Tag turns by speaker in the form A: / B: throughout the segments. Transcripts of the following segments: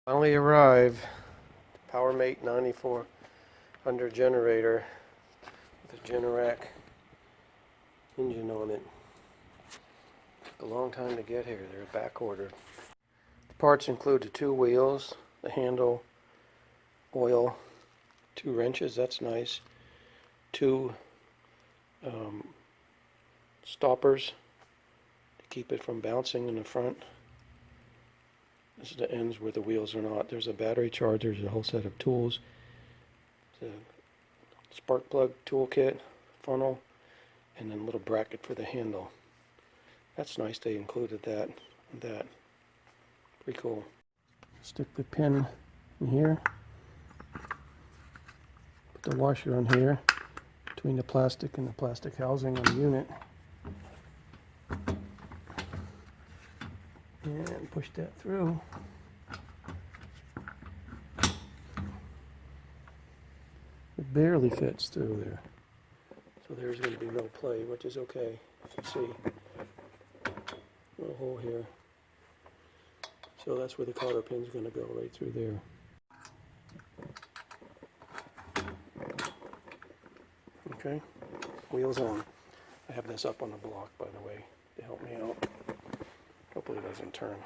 A: Finally arrived. Powermate 9400 generator with a Generac engine on it. Took a long time to get here. They're back ordered. The parts include the two wheels, the handle, oil, two wrenches, that's nice, two stoppers to keep it from bouncing in the front. This is the ends where the wheels are not. There's a battery charger, there's a whole set of tools, the spark plug toolkit, funnel, and then a little bracket for the handle. That's nice, they included that and that. Pretty cool. Stick the pin in here. Put the washer on here between the plastic and the plastic housing on the unit. And push that through. It barely fits through there. So there's going to be no play, which is okay. You can see a little hole here. So that's where the cotter pin is going to go, right through there. Okay, wheels on. I have this up on the block, by the way, to help me out. Hopefully it doesn't turn.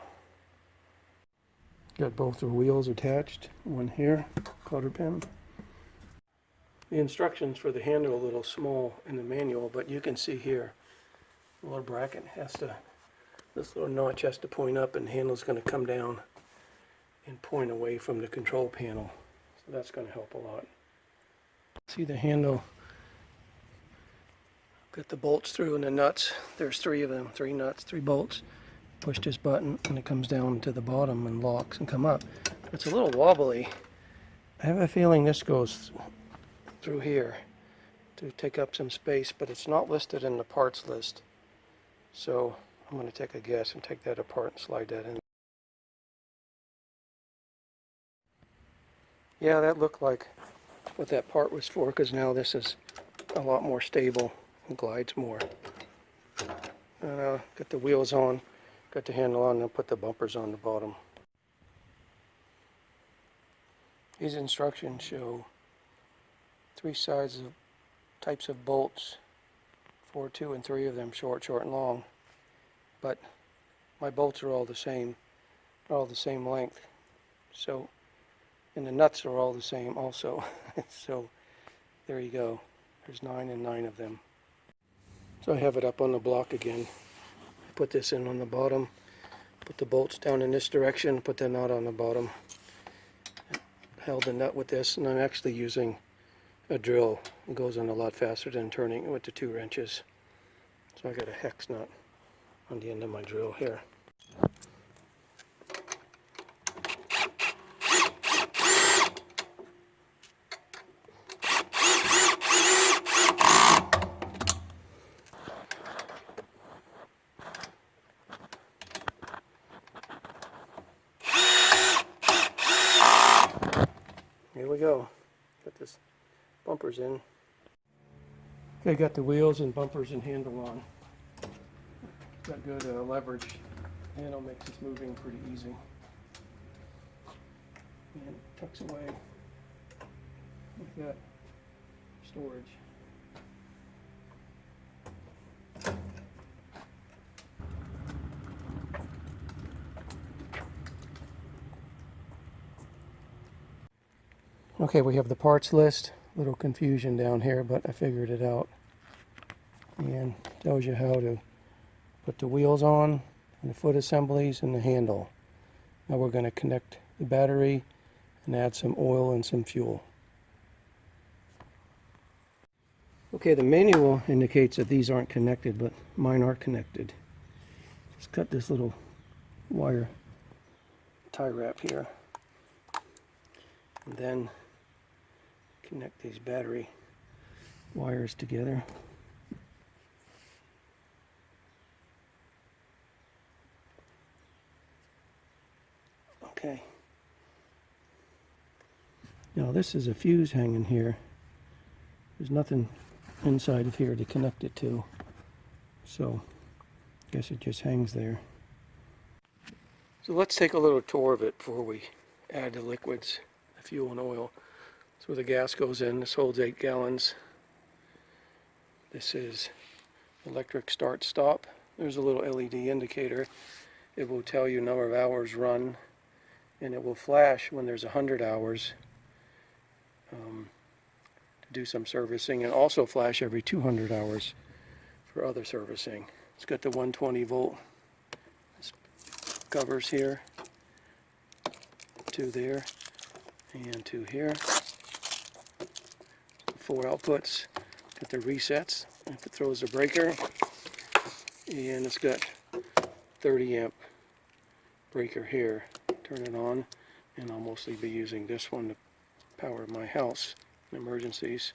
A: Got both the wheels attached. One here, cotter pin. The instructions for the handle are a little small in the manual, but you can see here, the little bracket has to, this little notch has to point up, and the handle's going to come down and point away from the control panel. So that's going to help a lot. See the handle, got the bolts through and the nuts. There's three of them, 3 nuts, 3 bolts. Push this button and it comes down to the bottom and locks and come up. It's a little wobbly. I have a feeling this goes through here to take up some space, but it's not listed in the parts list. So I'm going to take a guess and take that apart and slide that in. Yeah, that looked like what that part was for, because now this is a lot more stable and glides more. And got the wheels on. Got the handle on and put the bumpers on the bottom. These instructions show 3 types of bolts, 4, 2, and 3 of them short, and long. But my bolts are all the same, length. So, and the nuts are all the same also. So there you go. There's 9 and 9 of them. So I have it up on the block again. Put this in on the bottom, put the bolts down in this direction, put the nut on the bottom, held the nut with this, and I'm actually using a drill. It goes in a lot faster than turning it with the 2 wrenches. So I got a hex nut on the end of my drill here. Here we go. Got this bumpers in. Okay, got the wheels and bumpers and handle on. Got good leverage. Handle makes this moving pretty easy. And it tucks away like that. Storage. Okay, we have the parts list. Little confusion down here, but I figured it out. And tells you how to put the wheels on, and the foot assemblies, and the handle. Now we're going to connect the battery and add some oil and some fuel. Okay, the manual indicates that these aren't connected, but mine are connected. Just cut this little wire tie wrap here. And then connect these battery wires together. Okay. Now this is a fuse hanging here. There's nothing inside of here to connect it to. So I guess it just hangs there. So let's take a little tour of it before we add the liquids, the fuel and oil. So the gas goes in. This holds 8 gallons. This is electric start stop. There's a little LED indicator. It will tell you number of hours run, and it will flash when there's 100 hours to do some servicing, and also flash every 200 hours for other servicing. It's got the 120 volt covers here, 2 there, and 2 here. 4 outputs. Got the resets if it throws the breaker, and it's got 30 amp breaker here. Turn it on, and I'll mostly be using this one to power my house in emergencies.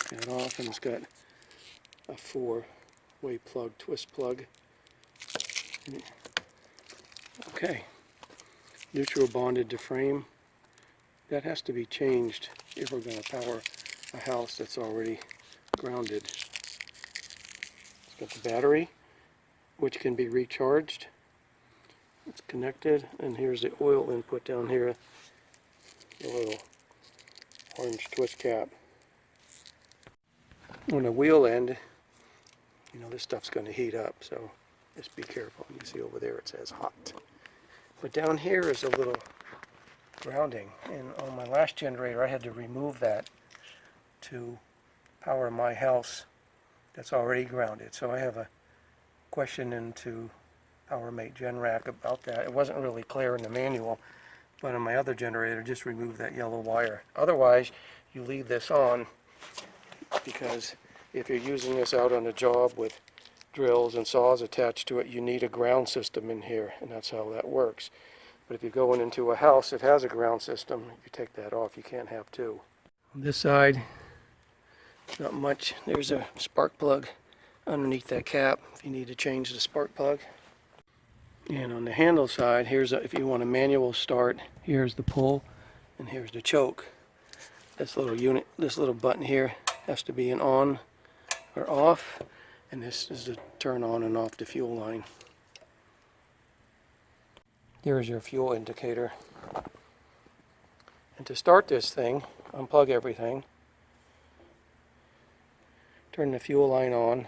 A: Turn it off, and it's got a 4-way plug, twist plug. Okay, neutral bonded to frame. That has to be changed if we're going to power a house that's already grounded. It's got the battery, which can be recharged. It's connected, and here's the oil input down here, the little orange twist cap. On the wheel end, you know, this stuff's going to heat up, so just be careful. You see over there it says hot. But down here is a little grounding, and on my last generator I had to remove that to power my house that's already grounded. So I have a question into Powermate Generac about that. It wasn't really clear in the manual, but on my other generator, just remove that yellow wire. Otherwise, you leave this on, because if you're using this out on a job with drills and saws attached to it, you need a ground system in here, and that's how that works. But if you're going into a house that has a ground system, you take that off. You can't have 2. On this side, not much. There's a spark plug underneath that cap if you need to change the spark plug. And on the handle side, here's if you want a manual start, here's the pull, and here's the choke. This little unit, this little button here has to be an on or off, and this is to turn on and off the fuel line. Here's your fuel indicator. And to start this thing, unplug everything, turn the fuel line on,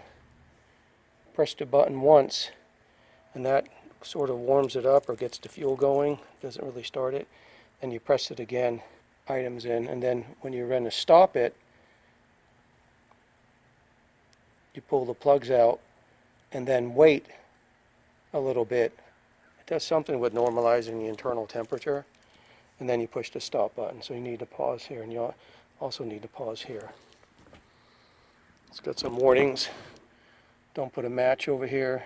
A: press the button once, and that sort of warms it up or gets the fuel going. Doesn't really start it. And you press it again, items in, and then when you're going to stop it, you pull the plugs out and then wait a little bit. It does something with normalizing the internal temperature, and then you push the stop button. So you need to pause here, and you also need to pause here. It's got some warnings. Don't put a match over here.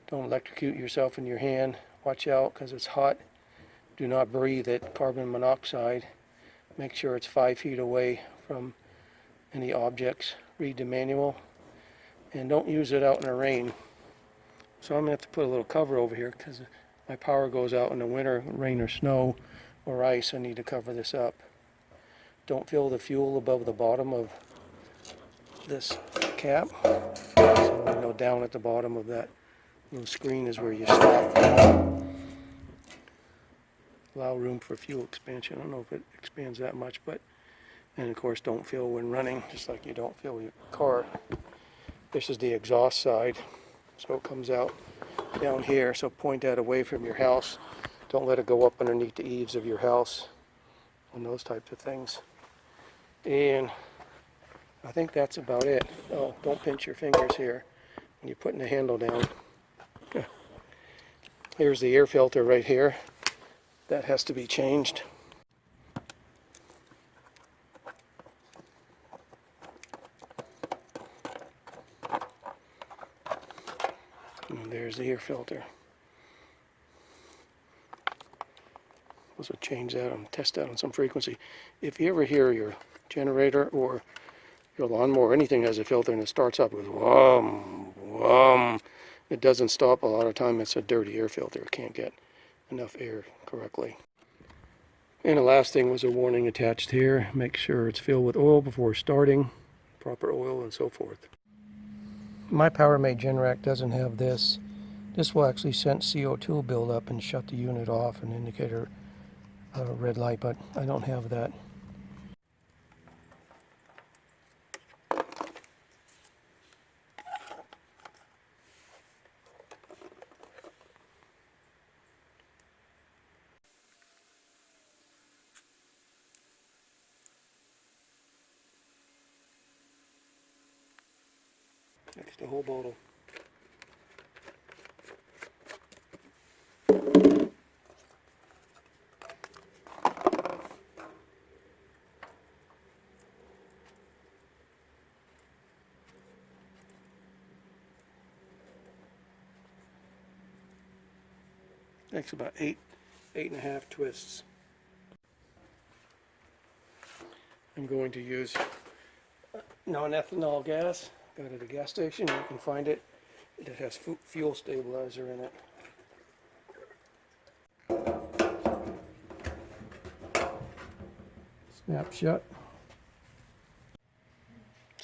A: Don't electrocute yourself in your hand. Watch out because it's hot. Do not breathe it. Carbon monoxide. Make sure it's 5 feet away from any objects. Read the manual. And don't use it out in the rain. So I'm going to have to put a little cover over here because my power goes out in the winter, rain or snow or ice. I need to cover this up. Don't fill the fuel above the bottom of this cap. So you know, down at the bottom of that little screen is where you stop. Allow room for fuel expansion. I don't know if it expands that much, but, and of course don't fill when running, just like you don't fill your car. This is the exhaust side, so it comes out down here, so point that away from your house. Don't let it go up underneath the eaves of your house and those types of things. And I think that's about it. Oh, don't pinch your fingers here when you're putting the handle down. Here's the air filter right here. That has to be changed. And there's the air filter. Also change that and test that on some frequency. If you ever hear your generator or your lawnmower or anything has a filter and it starts up with whum, whum, it doesn't stop. A lot of time it's a dirty air filter. It can't get enough air correctly. And the last thing was a warning attached here. Make sure it's filled with oil before starting, proper oil and so forth. My Powermate Generac doesn't have this. This will actually sense CO2 buildup and shut the unit off, an indicator red light, but I don't have that. Next to whole bottle. Takes about eight and a half twists. I'm going to use non-ethanol gas. Got it at a gas station. You can find it. It has fuel stabilizer in it. Snap shut.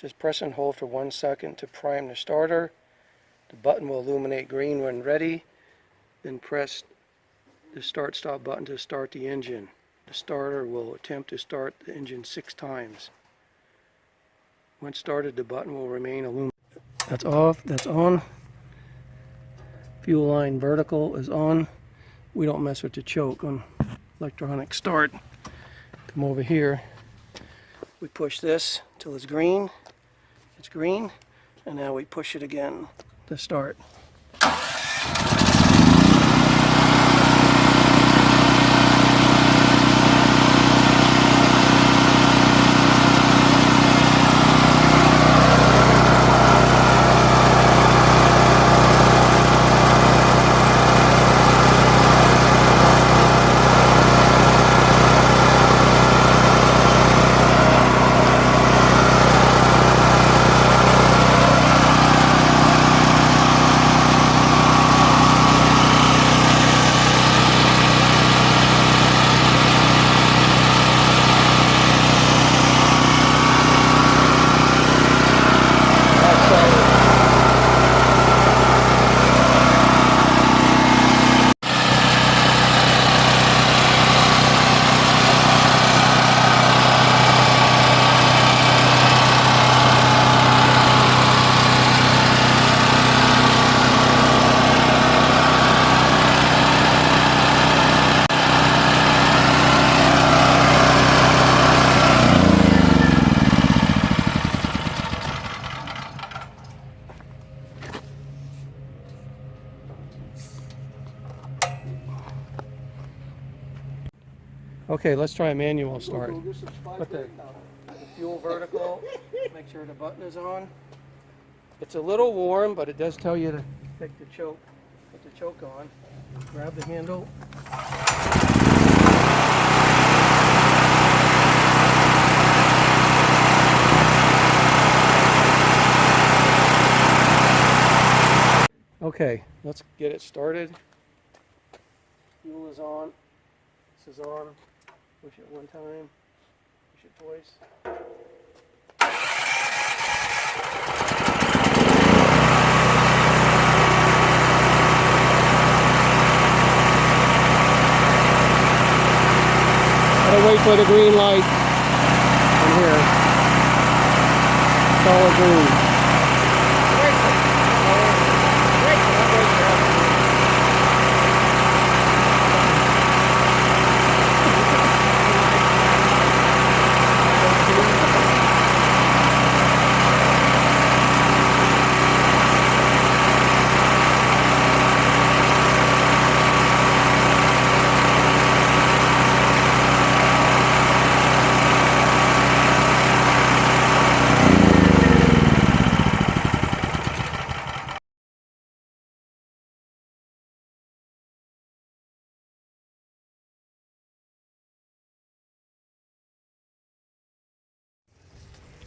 A: Just press and hold for 1 second to prime the starter. The button will illuminate green when ready. Then press the start-stop button to start the engine. The starter will attempt to start the engine 6 times. Once started, the button will remain illuminated. That's off, that's on. Fuel line vertical is on. We don't mess with the choke on electronic start. Come over here. We push this till it's green. It's green. And now we push it again to start. Okay, let's try a manual start. Put the fuel vertical, make sure the button is on. It's a little warm, but it does tell you to take the choke, put the choke on, grab the handle. Okay, let's get it started. Fuel is on. This is on. Push it one time. Push it twice. Gotta wait for the green light. In here. Solid green.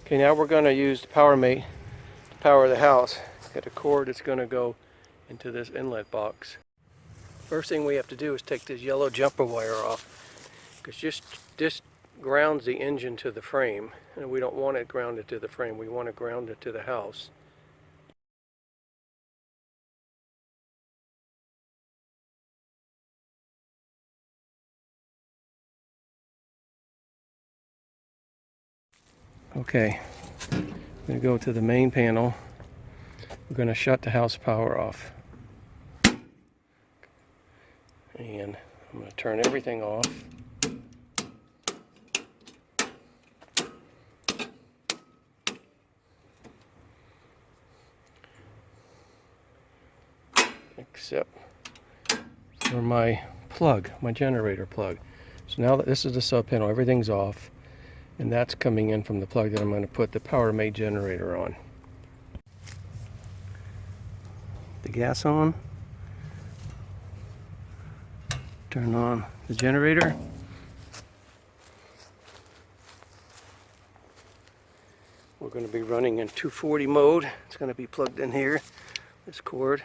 A: Okay, now we're going to use the Powermate to power the house. Got a cord that's going to go into this inlet box. First thing we have to do is take this yellow jumper wire off, because this grounds the engine to the frame, and we don't want it grounded to the frame. We want to ground it to the house. Okay, I'm going to go to the main panel. We're going to shut the house power off. And I'm going to turn everything off. Except for my plug, my generator plug. So now that this is the sub panel, everything's off, and that's coming in from the plug that I'm going to put the Powermate generator on. The gas on. Turn on the generator. We're going to be running in 240 mode. It's going to be plugged in here, this cord.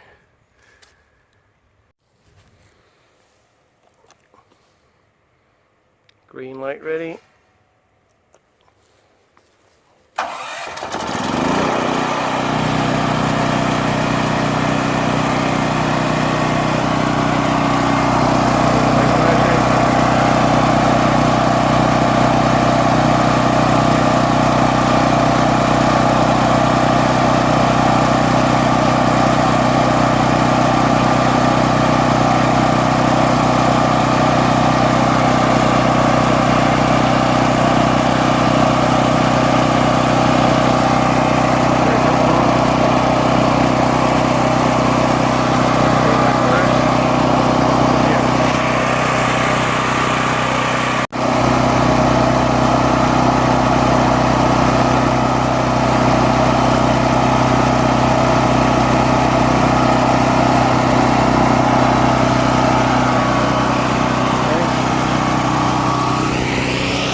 A: Green light ready.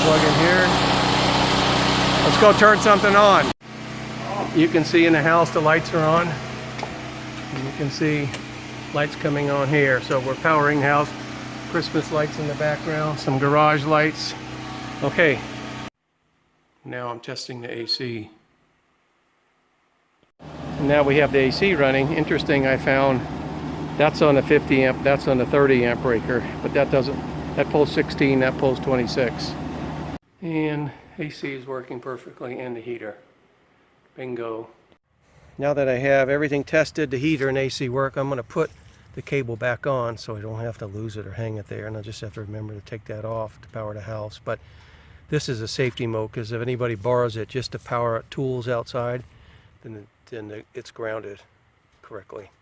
A: Plug in here. Let's go turn something on. You can see in the house the lights are on. And you can see lights coming on here. So we're powering the house. Christmas lights in the background, some garage lights. Okay. Now I'm testing the AC. And now we have the AC running. Interesting, I found that's on the 50 amp, that's on the 30 amp breaker, but that pulls 16, that pulls 26. And AC is working perfectly, and the heater. Bingo. Now that I have everything tested, the heater and AC work, I'm going to put the cable back on so I don't have to lose it or hang it there, and I just have to remember to take that off to power the house. But this is a safety mode, because if anybody borrows it just to power tools outside, then it's grounded correctly.